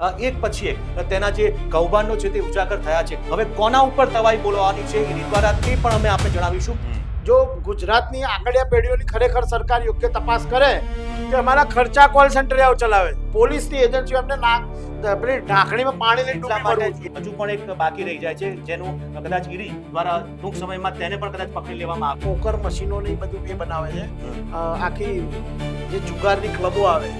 એક પછી એક તેના જે કૌભાંડો છે તે ઉજાગર થયા છે. હવે કોના ઉપર તવાઈ બોલવાની છે ઈડી દ્વારા તે પણ અમે આપણે જણાવીશું. જો ગુજરાતની આગળિયા પેઢીઓની ખરેખર સરકાર યોગ્ય તપાસ કરે કે અમારા ખર્ચા કોલ સેન્ટર આવ ચલાવે, પોલીસની એજન્સીઓ એમને પેલી ઢાંકણીમાં પાણી લઈને એટલા ડૂબી માટે પડવું. હજુ પણ એક બાકી રહી જાય છે જેનું કદાચ ઈડી દ્વારા ટૂંક સમયમાં તેને પણ કદાચ પકડી લેવામાં આવે. પોકર મશીનો ને એ બધું એ બનાવે છે. આખી જે જુગારની ક્લબો આવે.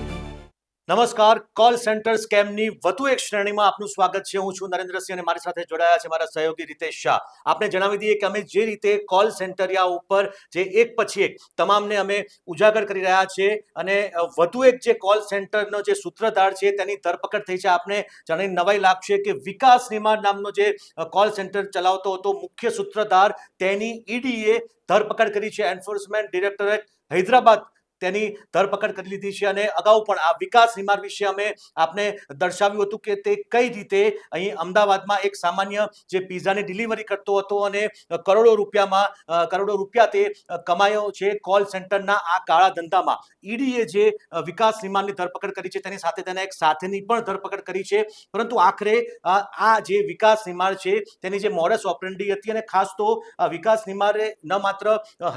નમસ્કાર, કોલ સેન્ટર સ્કેમની વધુ એક શ્રેણીમાં આપનું સ્વાગત છે. હું છું નરેન્દ્રસિંહ અને મારી સાથે જોડાયા છે મારા સહયોગી રીતેશ શાહ. આપને જણાવી દઈએ કે અમે જે રીતે કોલ સેન્ટરિયા ઉપર જે એક પછી એક તમામને અમે ઉજાગર કરી રહ્યા છે અને વધુ એક જે કોલ સેન્ટરનો જે સૂત્રધાર છે તેની ધરપકડ થઈ છે. આપને જાણીને નવાઈ લાગશે કે વિકાસ નિમાડ નામનો જે કોલ સેન્ટર ચલાવતો હતો મુખ્ય સૂત્રધાર, તેની ઈડીએ ધરપકડ કરી છે. એન્ફોર્સમેન્ટ ડિરેક્ટોરેટ હૈદરાબાદ તેની ધરપકડ કરી લીધી છે અને અગાઉ પણ આ વિકાસ નિમાડ વિશે અમે આપને દર્શાવ્યું હતું કે તે કઈ રીતે અહીં અમદાવાદમાં એક સામાન્ય જે પિઝાની ડિલિવરી કરતો હતો અને કરોડો રૂપિયા તે કમાયો છે કોલ સેન્ટરના આ કાળા ધંધામાં. ઈડીએ જે વિકાસ નિમાડની ધરપકડ કરી છે તેની સાથે તેના એક સાથીની પણ ધરપકડ કરી છે. પરંતુ આખરે આ જે વિકાસ નિમાડ છે તેની જે મોડસ ઓપરેન્ડી હતી, અને ખાસ તો વિકાસ નિમાડે ન માત્ર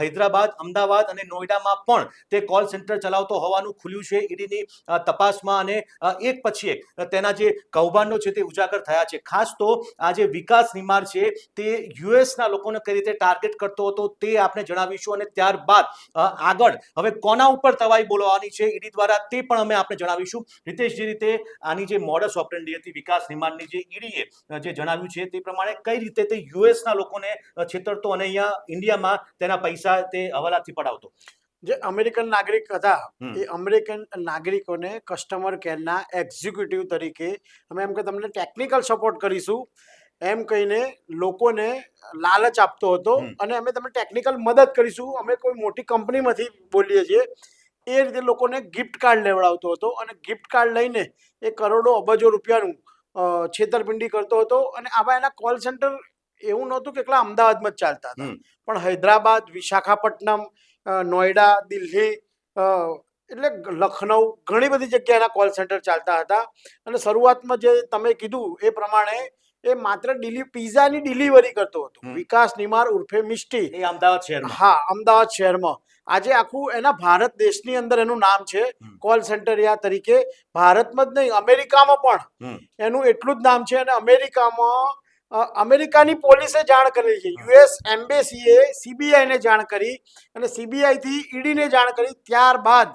હૈદરાબાદ, અમદાવાદ અને નોઈડામાં પણ તે કોલ સેન્ટર ચલાવતો હોવાનું ખુલ્યું છે ઈડીની તપાસમાં. અને એક પછી એક તેના જે કૌભાંડો છે તે ઉજાગર થયા છે. ખાસ તો આ જે વિકાસ નિમાડ છે તે યુએસના લોકોને કઈ રીતે ટાર્ગેટ કરતો હતો તે આપણે જણાવીશું. અને ત્યારબાદ આગળ હવે કોના ઉપર તવાઈ બોલવાની છે ઈડી દ્વારા તે પણ અમે આપણે જણાવીશું. રીતેશ, જે રીતે આની જે મોડસ ઓપરેન્ડી હતી વિકાસ નિમાડની, જે ઈડીએ જે જણાવ્યું છે તે પ્રમાણે કઈ રીતે તે યુએસના લોકોને છેતરતો અને અહીંયા ઇન્ડિયામાં તેના પૈસા તે હવાલાથી પડાવતો. જે અમેરિકન નાગરિક હતા એ અમેરિકન નાગરિકોને કસ્ટમર કેરના એક્ઝિક્યુટિવ તરીકે અમે એમ કે તમને ટેકનિકલ સપોર્ટ કરીશું એમ કહીને લોકોને લાલચ આપતો હતો. અને અમે તમને ટેકનિકલ મદદ કરીશું, અમે કોઈ મોટી કંપનીમાંથી બોલીએ છીએ, એ રીતે લોકોને ગિફ્ટ કાર્ડ લેવડાવતો હતો. અને ગિફ્ટ કાર્ડ લઈને એ કરોડો અબજો રૂપિયાનું છેતરપિંડી કરતો હતો. અને આવા એના કોલ સેન્ટર એવું નહોતું કે એકલા અમદાવાદમાં જ ચાલતા હતા, પણ હૈદરાબાદ, વિશાખાપટ્ટનમ, નોઈડા, દિલ્હી, એટલે લખનઉ, ઘણી બધી જગ્યાએ એના કોલ સેન્ટર ચાલતા હતા. અને શરૂઆતમાં જે તમે કીધું એ પ્રમાણે એ માત્ર પિઝાની ડિલિવરી કરતો હતો. વિકાસ નિમાડ ઉર્ફે મિસ્ટી, એ અમદાવાદ શહેરમાં. હા, અમદાવાદ શહેરમાં. આજે આખું એના ભારત દેશની અંદર એનું નામ છે કોલ સેન્ટરિયા તરીકે. ભારતમાં જ નહીં, અમેરિકામાં પણ એનું એટલું જ નામ છે. અને અમેરિકામાં અમેરિકાની પોલીસે જાણ કરી છે, યુએસ એમ્બેસીએ સીબીઆઈને જાણ કરી અને સીબીઆઈથી ઈડીને જાણ કરી. ત્યારબાદ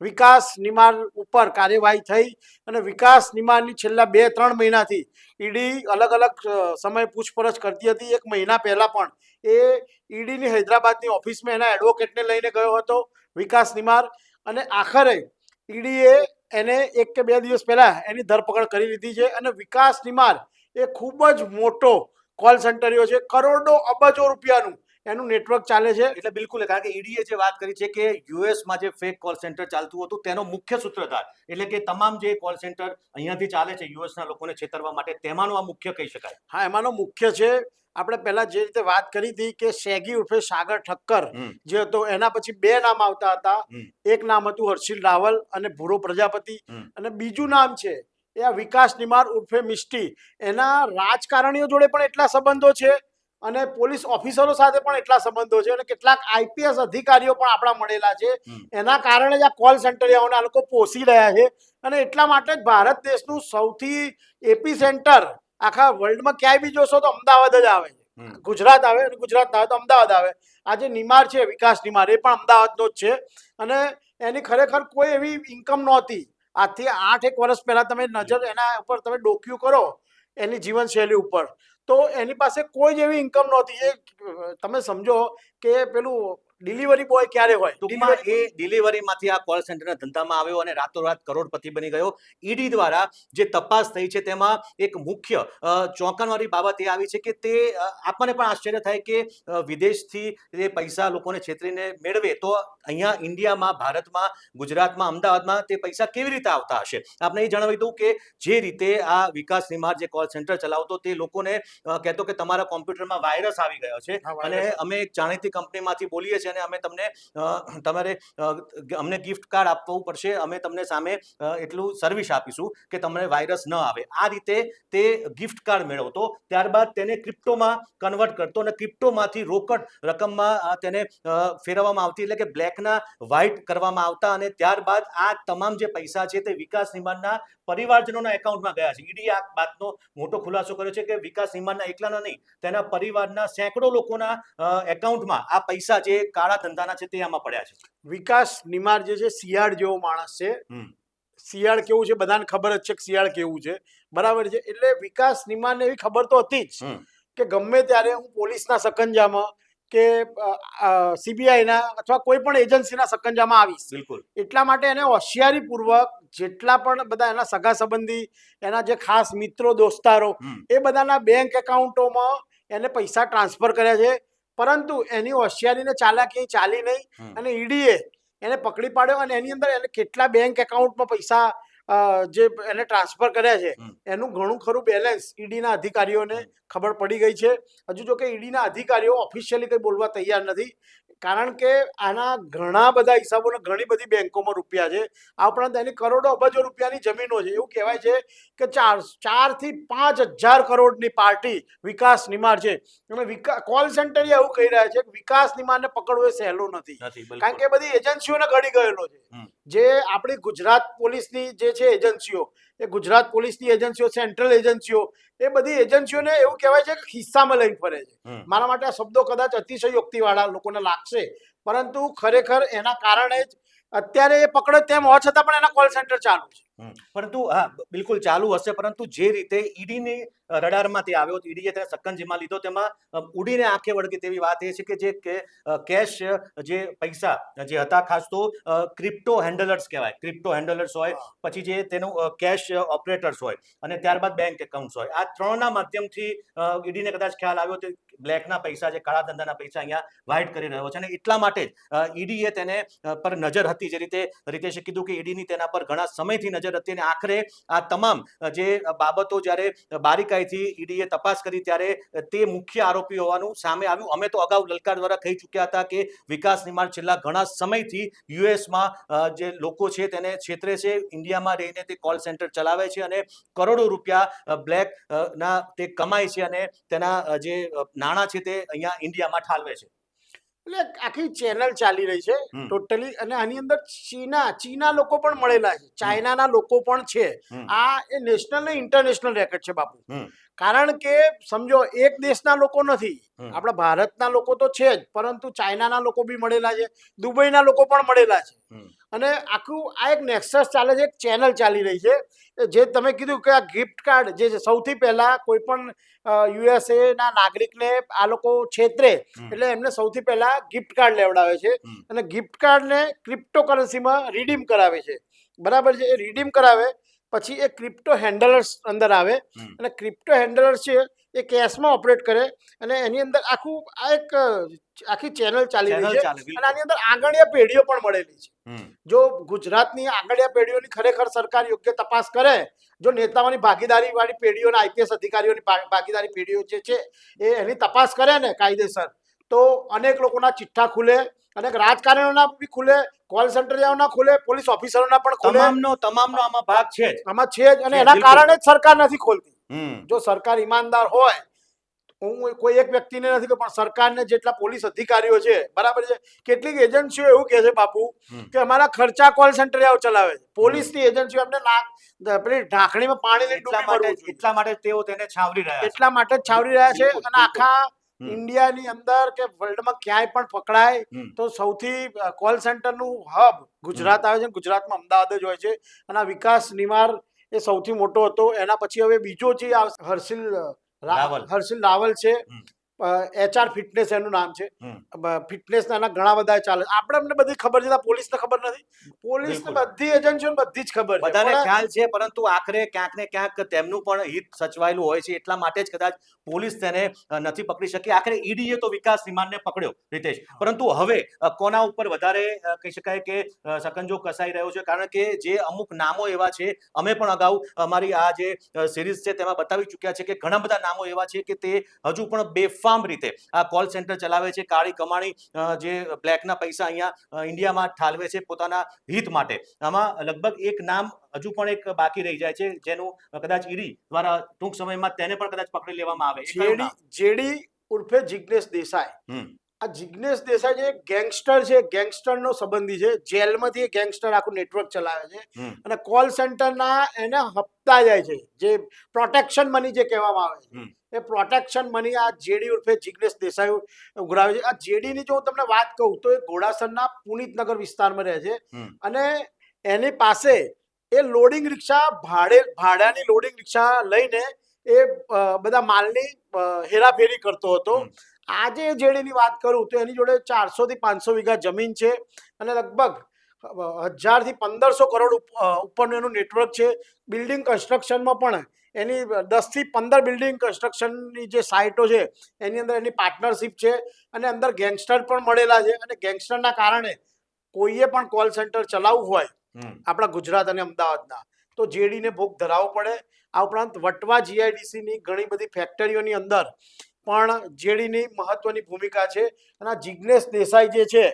વિકાસ નિમાડ ઉપર કાર્યવાહી થઈ. અને વિકાસ નિમાડની છેલ્લા 2-3 મહિનાથી ઈડી અલગ અલગ સમય પૂછપરછ કરતી હતી. 1 મહિના પહેલા પણ એ ઈડીની હૈદરાબાદની ઓફિસમાં એના એડવોકેટને લઈને ગયો હતો વિકાસ નિમાડ. અને આખરે ઈડીએ એને 1 કે 2 દિવસ પહેલા એની ધરપકડ કરી લીધી છે. અને વિકાસ નિમાડ એ ખૂબ જ મોટો કોલ સેન્ટરિયો છે, કરોડો અબજો રૂપિયાનું એનું નેટવર્ક ચાલે છે. એટલે બિલકુલ, કારણ કે ઈડીએ જે વાત કરી છે કે યુએસમાં જે ફેક કોલ સેન્ટર ચાલતું હતું તેનો મુખ્ય સૂત્રધાર, એટલે કે તમામ જે કોલ સેન્ટર અહીંયાથી ચાલે છે યુએસના લોકોને છેતરવા માટે, તેમાંનો આ મુખ્ય કહી શકાય. હા, એમાંનો મુખ્ય છે. આપણે પહેલા જે રીતે વાત કરી હતી કે શેગી ઉર્ફે સાગર ઠક્કર જે હતો, એના પછી 2 નામ આવતા હતા. એક નામ હતું હર્ષિલ રાવલ અને ભૂરો પ્રજાપતિ, અને બીજું નામ છે એ આ વિકાસ નિમાડ ઉર્ફે મિસ્ટી. એના રાજકારણીઓ જોડે પણ એટલા સંબંધો છે અને પોલીસ ઓફિસરો સાથે પણ એટલા સંબંધો છે. અને કેટલાક આઈપીએસ અધિકારીઓ પણ આપણા મળેલા છે. એના કારણે જ આ કોલ સેન્ટરિયાઓને આ લોકો પોષી રહ્યા છે. અને એટલા માટે જ ભારત દેશનું સૌથી એપી સેન્ટર આખા વર્લ્ડમાં ક્યાંય બી જોશો તો અમદાવાદ જ આવે છે. ગુજરાત આવે, અને ગુજરાત ના આવે તો અમદાવાદ આવે. આ જે નિમાડ છે વિકાસ નિમાડ, એ પણ અમદાવાદનો જ છે. અને એની ખરેખર કોઈ એવી ઇન્કમ નહોતી. આજથી 8-1 વર્ષ પહેલા તમે નજર એના ઉપર તમે ડોક્યુ કરો એની જીવનશૈલી ઉપર, તો એની પાસે કોઈ જ એવી ઇન્કમ નહોતી. એ તમે સમજો કે પેલું ડિલિવરી બોય ક્યારે હોય, ટૂંકમાં એ ડિલિવરીમાંથી આ કોલ સેન્ટરના ધંધામાં આવ્યો અને રાતોરાત કરોડપતિ બની ગયો. ઈડી દ્વારા જે તપાસ થઈ છે તેમાં એક મુખ્ય ચોંકાવનારી બાબત એ આવી છે કે તે આપણને પણ આશ્ચર્ય થાય કે વિદેશથી એ પૈસા લોકોને છેતરીને મેળવે તો અહીંયા ઇન્ડિયામાં, ભારતમાં, ગુજરાતમાં, અમદાવાદમાં તે પૈસા કેવી રીતે આવતા હશે. આપણે એ જણાવી દઉં કે જે રીતે આ વિકાસ નિમાડ જે કોલ સેન્ટર ચલાવતો તે લોકોને કહેતો કે તમારા કોમ્પ્યુટરમાં વાયરસ આવી ગયો છે અને અમે એક જાણીતી કંપનીમાંથી બોલીએ છીએ અને અમે તમને તમારે અમને ગિફ્ટ કાર્ડ આપવું પડશે, અમે તમને સામે એટલું સર્વિસ આપીશું કે તમને વાયરસ ન આવે. આ રીતે તે ગિફ્ટ કાર્ડ મેળવતો, ત્યારબાદ તેને ક્રિપ્ટોમાં કન્વર્ટ કરતો અને ક્રિપ્ટોમાંથી રોકડ રકમમાં તેને ફેરવવામાં આવતી, એટલે કે બ્લેકના વ્હાઇટ કરવામાં આવતા, અને ત્યારબાદ આ તમામ જે પૈસા છે તે વિકાસ નિમાણના પરિવારજનોના એકાઉન્ટમાં ગયા છે. ઈડી આ વાતનો મોટો ખુલાસો કર્યો છે કે વિકાસ નિમાણના એકલાના નહીં, તેના પરિવારના સેંકડો લોકોના એકાઉન્ટમાં આ પૈસા જે કાળા ધંધાના છે તે આમાં પડ્યા છે. વિકાસ નિમાર જે છે શિયાળ જેવો માણસ છે. શિયાળ કેવું છે બધાને ખબર જ છે કે શિયાળ કેવું છે, બરાબર છે. એટલે વિકાસ નિમારને એવી ખબર તો હતી જ કે ગમે ત્યારે હું પોલીસના સકંજામાં કે સીબીઆઈના અથવા કોઈ પણ એજન્સીના સકંજામાં આવીશ. બિલકુલ. એટલા માટે એને હોશિયારીપૂર્વક જેટલા પણ બધા એના સગા સંબંધી, એના જે ખાસ મિત્રો દોસ્તારો, એ બધાના બેંક એકાઉન્ટોમાં એને પૈસા ટ્રાન્સફર કર્યા છે. પરંતુ એની હોશિયારીને ચાલાકી ચાલી નહીં અને ઈડીએ એને પકડી પાડ્યો, અને એની અંદર એને કેટલા બેંક એકાઉન્ટમાં પૈસા જે એને ટ્રાન્સફર કર્યા છે એનું ઘણું ખરું બેલેન્સ ઈડીના અધિકારીઓને ખબર પડી ગઈ છે. હજુ જો કે ઈડીના અધિકારીઓ ઓફિશિયલી કંઈ બોલવા તૈયાર નથી, કારણ કે આના ઘણા બધા હિસાબોને ઘણી બધી બેંકોમાં રૂપિયા છે. આ ઉપરાંત એની કરોડો અબજો રૂપિયાની જમીનો છે. એવું કહેવાય છે કે 4 થી 5,000 કરોડની પાર્ટી વિકાસ નિમાર છે. અને કોલ સેન્ટર એવું કહી રહ્યા છે કે વિકાસ નિમારને પકડવો એ સહેલું નથી, કારણ કે બધી એજન્સીઓને ઘડી ગયેલો છે. જે આપણી ગુજરાત પોલીસની જે છે એજન્સીઓ, એ ગુજરાત પોલીસની એજન્સીઓ, સેન્ટ્રલ એજન્સીઓ, એ બધી એજન્સીઓને એવું કહેવાય છે કે ખિસ્સામાં લઈને ફરે છે. મારા માટે આ શબ્દો કદાચ અતિશયોક્તિવાળા લોકોને લાગશે, પરંતુ ખરેખર એના કારણે જ અત્યારે એ પકડે તેમ હોવા છતાં પણ એના કોલ સેન્ટર ચાલુ છે. પરંતુ હા, બિલકુલ ચાલુ હશે, પરંતુ જે રીતે ઈડીની રડારમાં તે આવ્યો, ઈડીએ તેને સક્કંજીમાં લીધો, તેમાં ઉડીને આંખે વળગે તેવી વાત એ છે કે જે કેશ જે પૈસા જે હતા, ખાસ તો ક્રિપ્ટો હેન્ડલર્સ કહેવાય, ક્રિપ્ટો હેન્ડલર્સ હોય, પછી જે તેનું કેશ ઓપરેટર્સ હોય, અને ત્યારબાદ બેંક એકાઉન્ટ્સ હોય. આ ત્રણના માધ્યમથી ઈડીને કદાચ ખ્યાલ આવ્યો કે બ્લેકના પૈસા, જે કાળા ધંધાના પૈસા અહીંયા વ્હાઇટ કરી રહ્યો છે, અને એટલા માટે જ ઈડીએ તેને પર નજર હતી. જે રીતે રીતેશે કીધું કે ઈડીની તેના પર ઘણા સમયથી નજર હતી, અને આખરે આ તમામ જે બાબતો જ્યારે બારીકાઈથી ઈડીએ તપાસ કરી ત્યારે તે મુખ્ય આરોપી હોવાનું સામે આવ્યું. અમે તો અગાઉ લલકાર દ્વારા કહી ચૂક્યા હતા કે વિકાસ નિમાર છેલ્લા ઘણા સમયથી યુએસમાં જે લોકો છે તેને છેતરે છે, ઇન્ડિયામાં રહીને તે કોલ સેન્ટર ચલાવે છે અને કરોડો રૂપિયા બ્લેક ના તે કમાય છે, અને તેના જે નાણાં છે તે અહીંયા ઇન્ડિયામાં ઠાલવે છે. એટલે આખી ચેનલ ચાલી રહી છે ટોટલી, અને આની અંદર ચીના લોકો પણ મળેલા છે, ચાઇનાના લોકો પણ છે. આ એ નેશનલ ને ઇન્ટરનેશનલ રેકેટ છે બાપુ. કારણ કે સમજો એક દેશના લોકો નથી, આપણા ભારતના લોકો તો છે જ, પરંતુ ચાઇનાના લોકો બી મળેલા છે, દુબઈના લોકો પણ મળેલા છે. અને આખું આ એક નેક્સસ ચાલે છે, એક ચેનલ ચાલી રહી છે. જે તમે કીધું કે આ ગિફ્ટ કાર્ડ જે સૌથી પહેલા કોઈ પણ યુએસએ ના નાગરિકને આ લોકો છેતરે એટલે એમને સૌથી પહેલા ગિફ્ટ કાર્ડ લેવડાવે છે, અને ગિફ્ટ કાર્ડને ક્રિપ્ટોકરન્સીમાં રીડીમ કરાવે છે, બરાબર છે. એ રીડીમ કરાવે પછી એ ક્રિપ્ટો હેન્ડલર્સ અંદર આવે, અને ક્રિપ્ટો હેન્ડલર્સ છે એ કેશમાં ઓપરેટ કરે, અને એની અંદર આખી ચેનલ ચાલી રહી છે. અને આની અંદર આંગણીય પેઢીઓ પણ મળેલી છે. જો ગુજરાતની આંગણીય પેઢીઓની ખરેખર સરકાર યોગ્ય તપાસ કરે, જો નેતાઓની ભાગીદારી વાળી પેઢીઓ, આઈપીએસ અધિકારીઓની ભાગીદારી પેઢીઓ જે છે એની તપાસ કરે ને કાયદેસર, તો અનેક લોકોના ચિઠ્ઠા ખુલે, અનેક રાજકારણીઓના બી ખુલે, કોલ સેન્ટરના ખુલે, પોલીસ ઓફિસરોના પણ ખુલે. તમામનો આમાં ભાગ છે જ, આમાં છે જ, અને એના કારણે જ સરકાર નથી ખોલતી. જો સરકાર ઈમાનદાર હોય, હું કોઈ એક વ્યક્તિને નથી કહું, પણ સરકારને જેટલા પોલીસ અધિકારીઓ છે, બરાબર છે, કેટલીક એજન્સીઓ એવું કહે છે બાપુ કે અમારા ખર્ચા કોલ સેન્ટર ચલાવે છે. પોલીસની એજન્સીઓ એમને પેલી ઢાંકણીમાં પાણી લઈને એટલા માટે તેઓ તેને છાવરી રહ્યા છે, એટલા માટે જ છાવરી રહ્યા છે. અને આખા ઇન્ડિયાની અંદર કે વર્લ્ડમાં ક્યાંય પણ પકડાય તો સૌથી કોલ સેન્ટરનું હબ ગુજરાત આવે છે. ગુજરાતમાં અમદાવાદ જ હોય છે, અને આ વિકાસ નિમાર એ સૌથી મોટો હતો. એના પછી હવે બીજો જે હર્ષિલ રાવલ છે, HR ફિટનેસ એનું નામ છે. ફિટનેસના એના ઘણા બધા ચાલે. અમને બધી ખબર છે, પોલીસને ખબર નથી. પોલીસને બધી એજન્સીઓને બધી જ ખબર છે, બધાને ખ્યાલ છે, પરંતુ આખરે ક્યાંક ને ક્યાંક તેમનું પણ હિત સચવાયેલું હોય છે. એટલા માટે જ કદાચ પોલીસ તેને નથી પકડી શકી. આખરે ઈડીએ તો વિકાસ નિમારને પકડ્યો, રીતેશ, પરંતુ હવે કોના ઉપર વધારે કહી શકાય કે સકંજો કસાઈ રહ્યો છે? કારણ કે જે અમુક નામો એવા છે, અમે પણ અગાઉ અમારી આ જે સિરીઝ છે તેમાં બતાવી ચૂક્યા છે કે ઘણા બધા નામો એવા છે કે તે હજુ પણ બેફામ બેફામ રીતે આ કોલ સેન્ટર ચલાવે છે, કાળી કમાણી જે બ્લેકના પૈસા અહીંયા ઇન્ડિયામાં ઠાલવે છે પોતાના હિત માટે. આમાં લગભગ એક નામ હજુ પણ એક બાકી રહી જાય છે, જેનું કદાચ ઈડી દ્વારા ટૂંક સમયમાં તેને પણ કદાચ પકડી લેવામાં આવે. જેડી ઉર્ફે જિગ્નેશ દેસાઈ. આ જિગ્નેશ દેસાઈ જે ગેંગસ્ટર છે, ગેંગસ્ટરનો સંબંધી છે, જેલમાંથી ગેંગસ્ટર આખું નેટવર્ક ચલાવે છે અને કોલ સેન્ટરના એને હપ્તા જાય છે, જે પ્રોટેક્શન મની જે કહેવામાં આવે છે, એ પ્રોટેક્શન મની આ જેડી ઉર્ફે જિગ્નેશ દેસાઈ ઉઘરાવે છે. આ જેડીની જો હું તમને વાત કહું તો એ ઘોડાસરના પુનિતનગર વિસ્તારમાં રહે છે અને એની પાસે એ લોડિંગ રિક્ષા ભાડાની લોડિંગ રિક્ષા લઈને એ બધા માલની હેરાફેરી કરતો હતો. આજે જેડીની વાત કરું તો એની જોડે 400 થી 500 વીઘા જમીન છે અને લગભગ 1000 થી 1500 કરોડ ઉપરનું એનું નેટવર્ક છે. બિલ્ડિંગ કન્સ્ટ્રક્શનમાં પણ એની 10 થી 15 બિલ્ડિંગ કન્સ્ટ્રક્શનની જે સાઇટો છે એની અંદર એની પાર્ટનરશિપ છે અને અંદર ગેંગસ્ટર પણ મળેલા છે અને ગેંગસ્ટરના કારણે કોઈએ પણ કોલ સેન્ટર ચલાવવું હોય આપણા ગુજરાત અને અમદાવાદના તો જેડીને ભોગ ધરાવવો પડે. આ ઉપરાંત વટવા જીઆઈડીસીની ઘણી બધી ફેક્ટરીઓની અંદર પણ જેડીની મહત્વની ભૂમિકા છે અને આ જિગ્નેશ દેસાઈ જે છે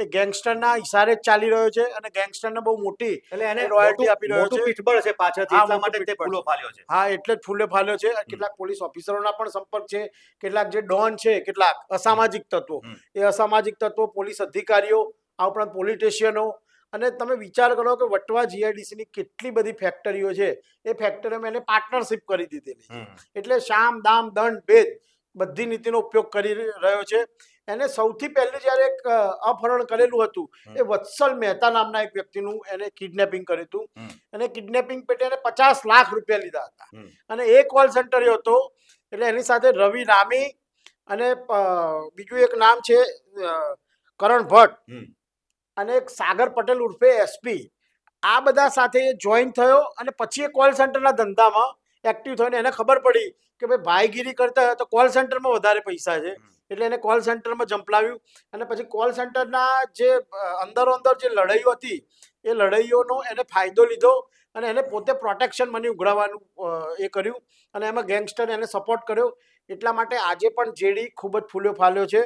એ ગેંગસ્ટરના ઇશારે જ ચાલી રહ્યો છે અને ગેંગસ્ટરને બહુ મોટી એટલે એને રોયલ્ટી આપી રહ્યો છે. પીઠબળ છે પાછળથી, એટલા માટે તે ફૂલો ફાલ્યો છે. હા, એટલે જ ફૂલે ફાલ્યો છે. કેટલાક પોલીસ ઓફિસરોના પણ સંપર્ક છે, કેટલાક જે ડોન છે, કેટલાક અસામાજિક તત્વો, એ અસામાજિક તત્વો, પોલીસ અધિકારીઓ, આ ઉપરાંત પોલિટિશિયનો. અને તમે વિચાર કરો કે વટવા જીઆઈડીસીની કેટલી બધી ફેક્ટરીઓ છે, એ ફેક્ટરીઓમાં એને પાર્ટનરશિપ કરી દીધેલી. એટલે શામ દામ દંડ ભેદ બધી નીતિનો ઉપયોગ કરી રહ્યો છે. એને સૌથી પહેલું જ્યારે એક અપહરણ કરેલું હતું એ વત્સલ મહેતા નામના એક વ્યક્તિનું એને કિડનેપિંગ કર્યું હતું અને કિડનેપિંગ પેટે એને 50 લાખ રૂપિયા લીધા હતા અને એ કોલ સેન્ટર હતો. એટલે એની સાથે રવિ રામી અને બીજું એક નામ છે કરણ ભટ્ટ અને એક સાગર પટેલ ઉર્ફે એસપી, આ બધા સાથે જોઈન થયો અને પછી એ કોલ સેન્ટરના ધંધામાં એક્ટિવ થયો. એને ખબર પડી કે ભાઈ ભાઈગીરી કરતા હોય તો કોલ સેન્ટરમાં વધારે પૈસા છે, એટલે એને કોલ સેન્ટરમાં ઝંપલાવ્યું અને પછી કોલ સેન્ટરના જે અંદરો અંદર જે લડાઈઓ હતી એ લડાઈઓનો એને ફાયદો લીધો અને એને પોતે પ્રોટેક્શન મની ઉઘરાવવાનું એ કર્યું અને એમાં ગેંગસ્ટર એને સપોર્ટ કર્યો. એટલા માટે આજે પણ જેડી ખૂબ જ ફૂલ્યો ફાલ્યો છે.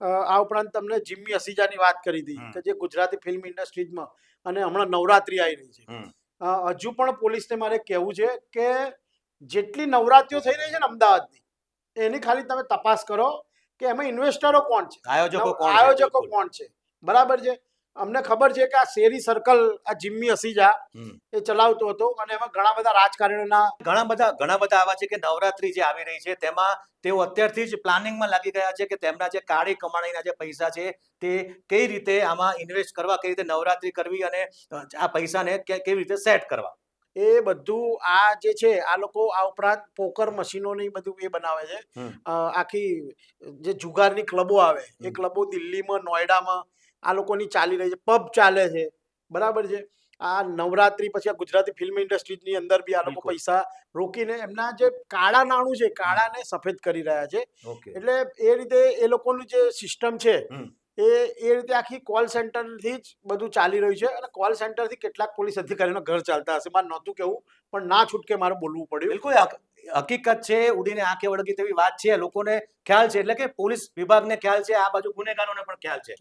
આ ઉપરાંત તમને જિમ્મી હસીજાની વાત કરી હતી કે જે ગુજરાતી ફિલ્મ ઇન્ડસ્ટ્રીઝમાં અને હમણાં નવરાત્રી આવી રહી છે, હજુ પણ પોલીસને મારે કહેવું છે કે જેટલી નવરાત્રીઓ થઈ રહી છે ને અમદાવાદની, એની ખાલી તમે તપાસ કરો કે એમાં ઇન્વેસ્ટરો કોણ છે, આયોજકો કોણ છે. બરાબર છે. અમને ખબર છે કે આ શેરી સર્કલ આ જિમ્મી હસીજા એ ચલાવતો હતો અને એમાં ઘણા બધા રાજકારણીઓના ઘણા બધા આવા છે કે નવરાત્રી જે આવી રહી છે તેમાં તેઓ અત્યારથી જ પ્લાનિંગમાં લાગી ગયા છે કે તેમના જે કાળી કમાણીના જે પૈસા છે તે કઈ રીતે આમાં ઇન્વેસ્ટ કરવા, કઈ રીતે નવરાત્રી કરવી અને આ પૈસાને કેવી રીતે સેટ કરવા. એ બધું આ જે છે આ લોકો આ ઉપરાંત પોકર મશીનોની બધું એ બનાવે છે. આખી જે જુગારની ક્લબો આવે એ ક્લબો દિલ્હીમાં, નોઈડામાં આ લોકોની ચાલી રહી છે, પબ ચાલે છે. બરાબર છે. આ નવરાત્રી પછી આ ગુજરાતી ફિલ્મ ઇન્ડસ્ટ્રીની અંદર બી આ લોકો પૈસા રોકીને એમના જે કાળા નાણું છે, કાળાને સફેદ કરી રહ્યા છે. એટલે એ રીતે એ લોકોનું જે સિસ્ટમ છે એ રીતે આખી કોલ સેન્ટરથી જ બધું ચાલી રહ્યું છે અને કોલ સેન્ટરથી કેટલાક પોલીસ અધિકારીઓના ઘર ચાલતા હશે. મારે નહોતું કેવું પણ ના છૂટકે મારે બોલવું પડ્યું. બિલકુલ હકીકત છે, ઉડીને આંખે વળગી તેવી વાત છે. લોકોને ખ્યાલ છે, એટલે કે પોલીસ વિભાગને ખ્યાલ છે, આ બાજુ ગુનેગારોને પણ ખ્યાલ છે.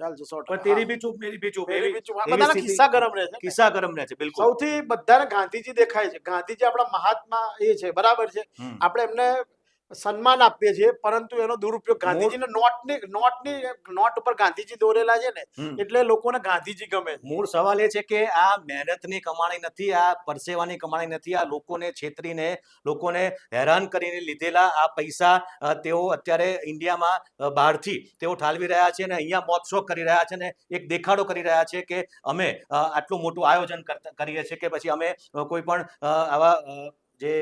પણ તેરી બી ચૂપ મેરી બી ચૂપ, બધાના ખિસ્સા ગરમ રહે છે. ખિસ્સા ગરમ રહે છે. બિલકુલ. સૌથી બધાને ગાંધીજી દેખાય છે. ગાંધીજી આપણા મહાત્મા એ છે. બરાબર છે. આપણે એમને સન્માન આપીએ છીએ પરંતુ એનો દુરુપયોગ ગાંધીજીને નોટ ઉપર ગાંધીજી દોરેલા છે ને એટલે લોકોને ગાંધીજી ગમે. મૂળ સવાલ એ છે કે આ મહેનતની કમાણી નથી, આ પરસેવાની કમાણી નથી, આ લોકોને છેતરીને, લોકોને હેરાન કરીને લીધેલા આ પૈસા તેઓ અત્યારે ઇન્ડિયામાં બહારથી તેઓ ઠાલવી રહ્યા છે અને અહીંયા મોજશોખ કરી રહ્યા છે ને એક દેખાડો કરી રહ્યા છે કે અમે આટલું મોટું આયોજન કરીએ છીએ કે પછી અમે કોઈ પણ આવા જે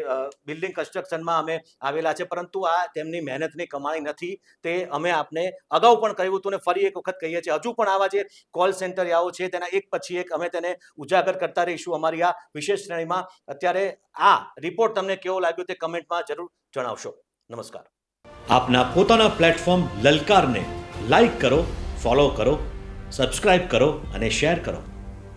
બિલ્ડિંગ કન્સ્ટ્રક્શનમાં અમે આવેલા છે, પરંતુ આ તેમની મહેનતની કમાણી નથી. તે અમે આપને અગાઉ પણ કહ્યું હતું ને ફરી એક વખત કહીએ છીએ. હજુ પણ આવા જે કોલ સેન્ટરિયાઓ છે તેના એક પછી એક અમે તેને ઉજાગર કરતા રહીશું અમારી આ વિશેષ શ્રેણીમાં. અત્યારે આ રિપોર્ટ તમને કેવો લાગ્યો તે કમેન્ટમાં જરૂર જણાવશો. નમસ્કાર. આપના પોતાના પ્લેટફોર્મ લલકારને લાઈક કરો, ફોલો કરો, સબસ્ક્રાઇબ કરો અને શેર કરો.